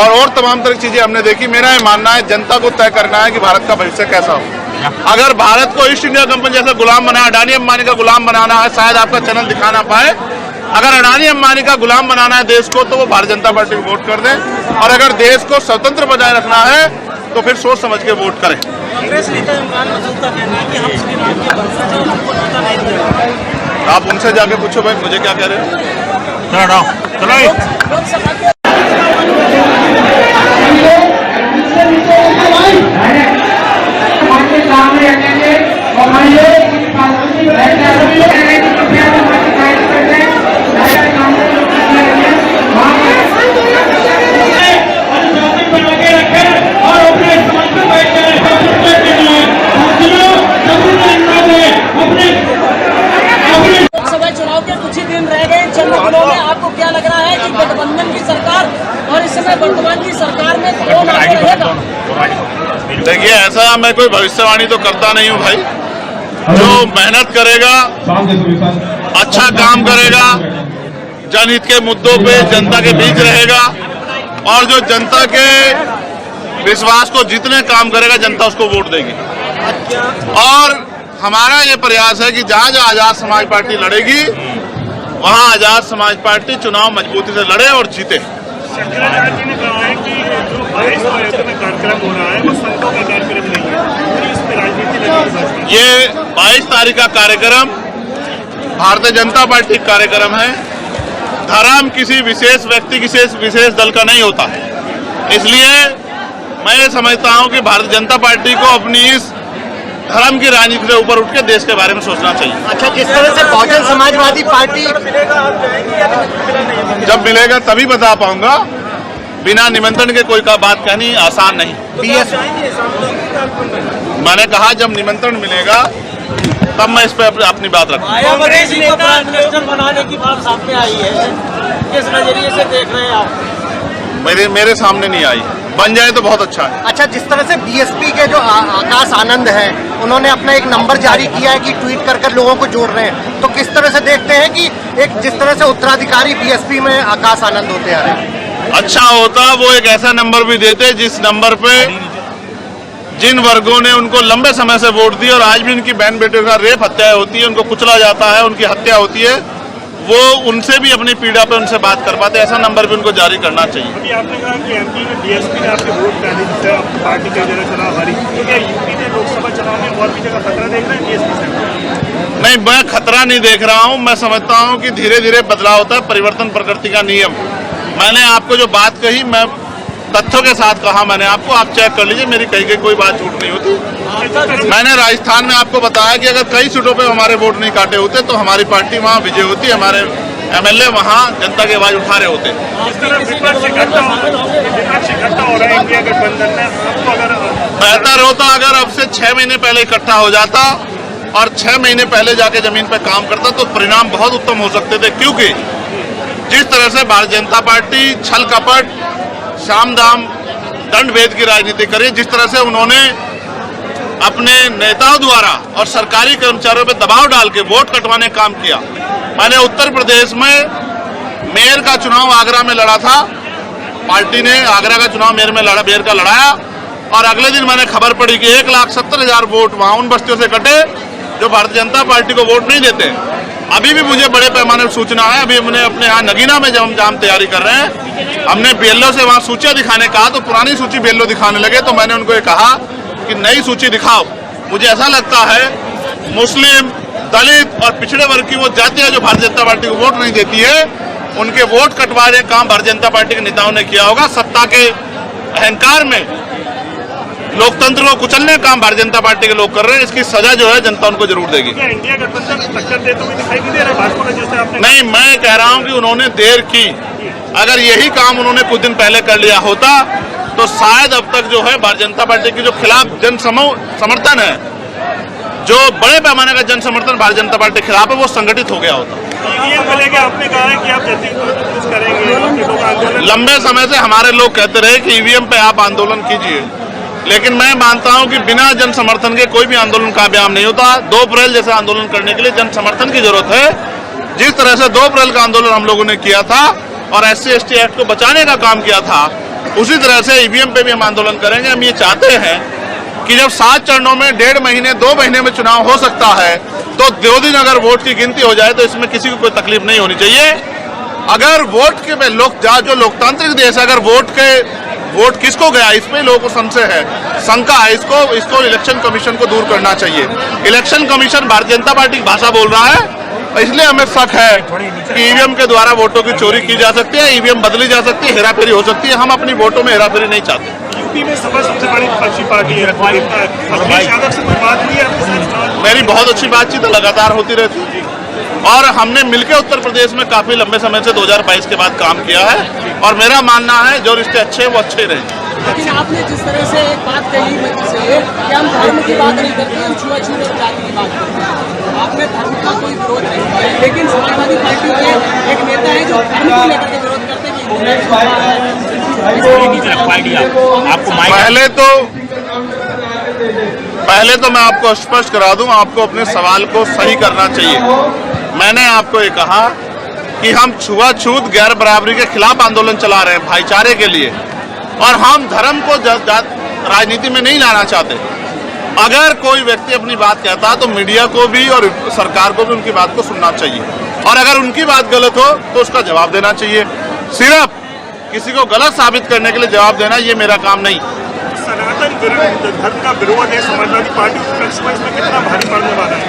और तमाम तरह की चीजें हमने देखी। मेरा ये मानना है जनता को तय करना है कि भारत का भविष्य कैसा हो। अगर भारत को ईस्ट इंडिया कंपनी जैसा गुलाम बनाना, अडानी अंबानी का गुलाम बनाना है, शायद आपका चैनल दिखा ना पाए। अगर अडानी अंबानी का गुलाम बनाना है देश को, तो वो भारतीय जनता पार्टी को वोट कर दें, और अगर देश को स्वतंत्र बनाए रखना है तो फिर सोच समझ के वोट करें। आप उनसे जाके पूछो भाई मुझे क्या कह रहे हो। लोकसभा चुनाव के कुछ ही दिन रह गए, चंद दिनों में आपको क्या लग रहा है कि गठबंधन की सरकार और इस समय वर्तमान की सरकार में कौन आगे रहेगा? देखिए, ऐसा मैं कोई भविष्यवाणी तो करता नहीं हूँ भाई। जो मेहनत करेगा, अच्छा काम करेगा, जनहित के मुद्दों पे जनता के बीच रहेगा, और जो जनता के विश्वास को जीतने काम करेगा, जनता उसको वोट देगी। और हमारा ये प्रयास है कि जहां जहां आजाद समाज पार्टी लड़ेगी, वहां आजाद समाज पार्टी चुनाव मजबूती से लड़े और जीते। शंकराचार्य जी ने कहा है कि जो 22 तारीख में कार्यक्रम हो रहा है वो संतों का कार्यक्रम नहीं है, इसमें राजनीति नहीं। ये 22 तारीख का कार्यक्रम भारतीय जनता पार्टी का कार्यक्रम है। धर्म किसी विशेष व्यक्ति, किसी विशेष दल का नहीं होता। इसलिए मैं ये समझता हूं कि भारतीय जनता पार्टी को अपनी इस धर्म की राजनीति से ऊपर उठ के देश के बारे में सोचना चाहिए। अच्छा, जिस तरह से बहुजन समाजवादी पार्टी जब मिलेगा तभी बता पाऊंगा, बिना निमंत्रण के कोई का बात कहनी आसान नहीं। मैंने कहा जब निमंत्रण मिलेगा तब मैं इस पर अपनी बात रखूंगा। बनाने की बात सामने आई है, किस नजरिए से देख रहे हैं आप? मेरे सामने नहीं आई, बन जाए तो बहुत अच्छा है। अच्छा, जिस तरह से बीएसपी के जो आकाश आनंद हैं, उन्होंने अपना एक नंबर जारी किया है कि ट्वीट कर कर लोगों को जोड़ रहे हैं, तो किस तरह से देखते हैं कि एक जिस तरह से उत्तराधिकारी बीएसपी में आकाश आनंद होते आ रहे हैं? अच्छा होता वो एक ऐसा नंबर भी देते जिस नंबर पे जिन वर्गों ने उनको लंबे समय से वोट दिया और आज भी उनकी बहन बेटियों का रेप हत्या होती है, उनको कुचला जाता है, उनकी हत्या होती है, वो उनसे भी अपनी पीड़ा पे उनसे बात कर पाते, ऐसा नंबर भी उनको जारी करना चाहिए। अभी आपने कहा कि एमपी में बीएसपी ने आपके वोट डाली, जिससे पार्टी कई जगह चुनाव हारी, तो क्या यूपी में लोकसभा चुनाव में और भी जगह खतरा देख रहे हैं बीएसपी से? नहीं, मैं खतरा नहीं देख रहा हूं। मैं समझता हूं कि धीरे धीरे बदलाव होता है, परिवर्तन प्रकृति का नियम। मैंने आपको जो बात कही, मैं तथ्यों के साथ कहा मैंने आपको, आप चेक कर लीजिए, मेरी कहीं कोई बात झूठ नहीं होती। मैंने राजस्थान में आपको बताया कि अगर कई सीटों पे हमारे वोट नहीं काटे होते तो हमारी पार्टी वहां विजय होती, हमारे एमएलए वहां जनता की आवाज उठा रहे होते। बेहतर होता अगर अब से 6 महीने पहले इकट्ठा हो जाता और 6 महीने पहले जाके जमीन पे काम करता, तो परिणाम बहुत उत्तम हो सकते थे। क्योंकि जिस तरह से भारतीय जनता पार्टी छल कपट, साम दाम, दंड भेद की राजनीति करी, जिस तरह से उन्होंने अपने नेताओं द्वारा और सरकारी कर्मचारियों पर दबाव डाल के वोट कटवाने का काम किया। मैंने उत्तर प्रदेश में मेयर का चुनाव आगरा में लड़ा था, पार्टी ने आगरा का चुनाव मेयर का लड़ाया, और अगले दिन मैंने खबर पड़ी कि 1,70,000 वोट वहां उन बस्तियों से कटे जो भारतीय जनता पार्टी को वोट नहीं देते। अभी भी मुझे बड़े पैमाने पर सूचना है। अभी हमने अपने यहाँ नगीना में जब हम तैयारी कर रहे हैं, हमने बीएलओ से वहां सूचियां दिखाने कहा, तो पुरानी सूची बीएलओ दिखाने लगे। तो मैंने उनको ये कहा कि नई सूची दिखाओ। मुझे ऐसा लगता है मुस्लिम, दलित और पिछड़े वर्ग की वो जातियां जो भारतीय जनता पार्टी को वोट नहीं देती है, उनके वोट कटवाने का काम भारतीय जनता पार्टी के नेताओं ने किया होगा। सत्ता के अहंकार में लोकतंत्र को कुचलने का काम भारतीय जनता पार्टी के लोग कर रहे हैं। इसकी सजा जो है जनता उनको जरूर देगी। इंडिया गठबंधन टक्कर देते हुए दिखाई नहीं दे रहा भाजपा को, जैसे आपने? नहीं, मैं कह रहा हूं कि उन्होंने देर की। अगर यही काम उन्होंने कुछ दिन पहले कर लिया होता तो शायद अब तक जो है भारतीय जनता पार्टी के जो खिलाफ जन समर्थन है, जो बड़े पैमाने का जन समर्थन भारतीय जनता पार्टी के खिलाफ है, वो संगठित हो गया होता। आपने कहा है कि आप कुछ करेंगे। लंबे समय से हमारे लोग कहते रहे कि ईवीएम पे आप आंदोलन कीजिए, लेकिन मैं मानता हूं कि बिना जन समर्थन के कोई भी आंदोलन कामयाब नहीं होता। 2 अप्रैल जैसा आंदोलन करने के लिए जन समर्थन की जरूरत है। जिस तरह से 2 अप्रैल का आंदोलन हम लोगों ने किया था और SC/ST एक्ट को बचाने का काम किया था, उसी तरह से ईवीएम पे भी हम आंदोलन करेंगे। हम ये चाहते हैं कि जब 7 चरणों में 1.5 महीने 2 महीने में चुनाव हो सकता है, तो 2 दिन अगर वोट की गिनती हो जाए तो इसमें किसी को कोई तकलीफ नहीं होनी चाहिए। अगर वोट के जो लोकतांत्रिक देश है, अगर वोट किसको गया, इस पे लोगों को संशय है, शंका है, इसको इलेक्शन कमीशन को दूर करना चाहिए। Election commission Bharatiya Janata party की भाषा बोल रहा है, इसलिए हमें शक है कि ईवीएम के द्वारा वोटों की चोरी की जा सकती है, ईवीएम बदली जा सकती है, हेराफेरी हो सकती है। हम अपनी वोटों में हेराफेरी नहीं चाहते। यूपी में सपा सबसे बड़ी विपक्षी पार्टी है, अखिलेश यादव से बात हुई है? मेरी बहुत अच्छी बातचीत लगातार होती रहती है और हमने मिलकर उत्तर प्रदेश में काफी लंबे समय से 2022 के बाद काम किया है और मेरा मानना है जो रिश्ते अच्छे हैं वो अच्छे रहे। लेकिन आपने जिस तरह से एक बात कही से कि हम धर्म की बात नहीं करते, हम छुआछूत और जाति की बात करते हैं। आपने धर्म का कोई विरोध नहीं किया, लेकिन समाजवादी पार्टी के एक नेता है जो धर्म को लेकर के विरोध करते हैं पहले तो मैं आपको स्पष्ट करा दूं, आपको अपने सवाल को सही करना चाहिए। मैंने आपको ये कहा कि हम छुआछूत गैर बराबरी के खिलाफ आंदोलन चला रहे हैं, भाईचारे के लिए, और हम धर्म को राजनीति में नहीं लाना चाहते। अगर कोई व्यक्ति अपनी बात कहता है तो मीडिया को भी और सरकार को भी उनकी बात को सुनना चाहिए, और अगर उनकी बात गलत हो तो उसका जवाब देना चाहिए। सिर्फ किसी को गलत साबित करने के लिए जवाब देना ये मेरा काम नहीं। सनातन धर्म का विरोध है समाजवादी पार्टी, इसमें कितना भारी पड़ने वाला है?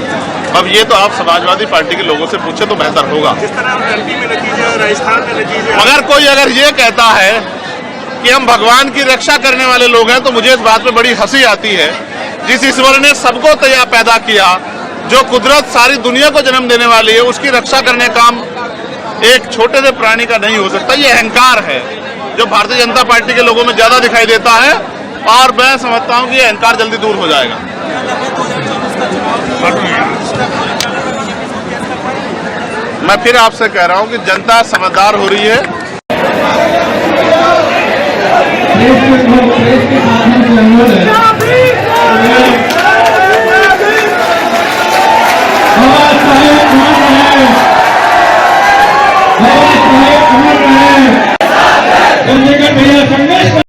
अब ये तो आप समाजवादी पार्टी के लोगों से पूछे तो बेहतर होगा। जिस तरह एमपी में नतीजे, राजस्थान में नतीजे, अगर कोई ये कहता है कि हम भगवान की रक्षा करने वाले लोग हैं तो मुझे इस बात पे बड़ी हंसी आती है। जिस ईश्वर ने सबको तैयार पैदा किया, जो कुदरत सारी दुनिया को जन्म देने वाली है, उसकी रक्षा करने का काम एक छोटे से प्राणी का नहीं हो सकता। ये अहंकार है जो भारतीय जनता पार्टी के लोगों में ज्यादा दिखाई देता है, और मैं समझता हूं कि ये अहंकार जल्दी दूर हो जाएगा। मैं फिर आपसे कह रहा हूं कि जनता समझदार हो रही है। देश के साधन से अनमोल है।